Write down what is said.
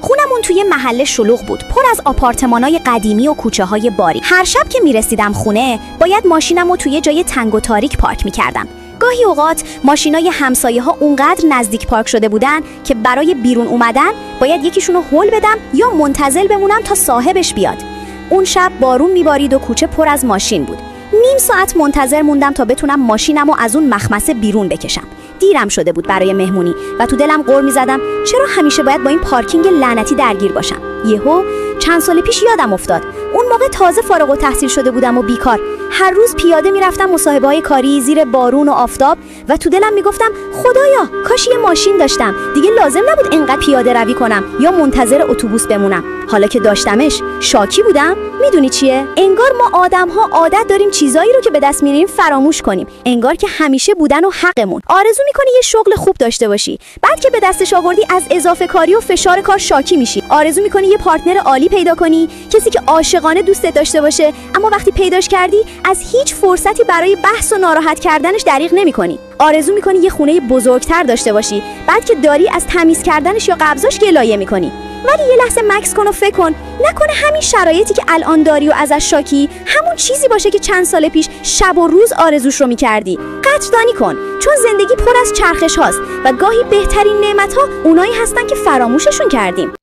خونمون توی محله شلوغ بود، پر از آپارتمانای قدیمی و کوچه‌های باری. هر شب که میرسیدم خونه، باید ماشینمو توی جای تنگ و تاریک پارک می‌کردم. گاهی اوقات ماشینای همسایه‌ها اونقدر نزدیک پارک شده بودن که برای بیرون اومدن باید یکیشونو هول بدم یا منتظر بمونم تا صاحبش بیاد. اون شب بارون میبارید و کوچه پر از ماشین بود. نیم ساعت منتظر موندم تا بتونم ماشینمو از اون مخمسه بیرون بکشم. دیرم شده بود برای مهمونی و تو دلم غر می‌زدم چرا همیشه باید با این پارکینگ لعنتی درگیر باشم. یهو چند سال پیش یادم افتاد. اون موقع تازه فارغ التحصیل شده بودم و بیکار. هر روز پیاده میرفتم مصاحبه‌های کاری زیر بارون و آفتاب و تو دلم میگفتم خدایا کاش یه ماشین داشتم، دیگه لازم نبود اینقدر پیاده روی کنم یا منتظر اتوبوس بمونم. حالا که داشتمش شاکی بودم. میدونی چیه؟ انگار ما آدم‌ها عادت داریم چیزایی رو که به دست میاریم فراموش کنیم. انگار که همیشه بودن و حقمون. آرزو می‌کنی یه شغل خوب داشته باشی، بعد که به دستش آوردی از اضافه کاری و فشار کار شاکی میشی. آرزو می‌کنی یه پارتنر عالی پیدا کنی، کسی که عاشقانه دوستت داشته باشه، اما وقتی پیداش کردی از هیچ فرصتی برای بحث و ناراحت کردنش دریغ نمی‌کنی. آرزو می‌کنی یه خونه بزرگتر داشته باشی، بعد که داری از تمیز کردنش یا قبضاش گلایه می‌کنی. ولی یه لحظه مکث کن و فکر کن، نکنه همین شرایطی که الان داری و ازش شاکی همون چیزی باشه که چند سال پیش شب و روز آرزوش رو می‌کردی. قدردانی کن، چون زندگی پر از چرخش هاست و گاهی بهترین نعمت‌ها اونایی هستن که فراموششون کردیم.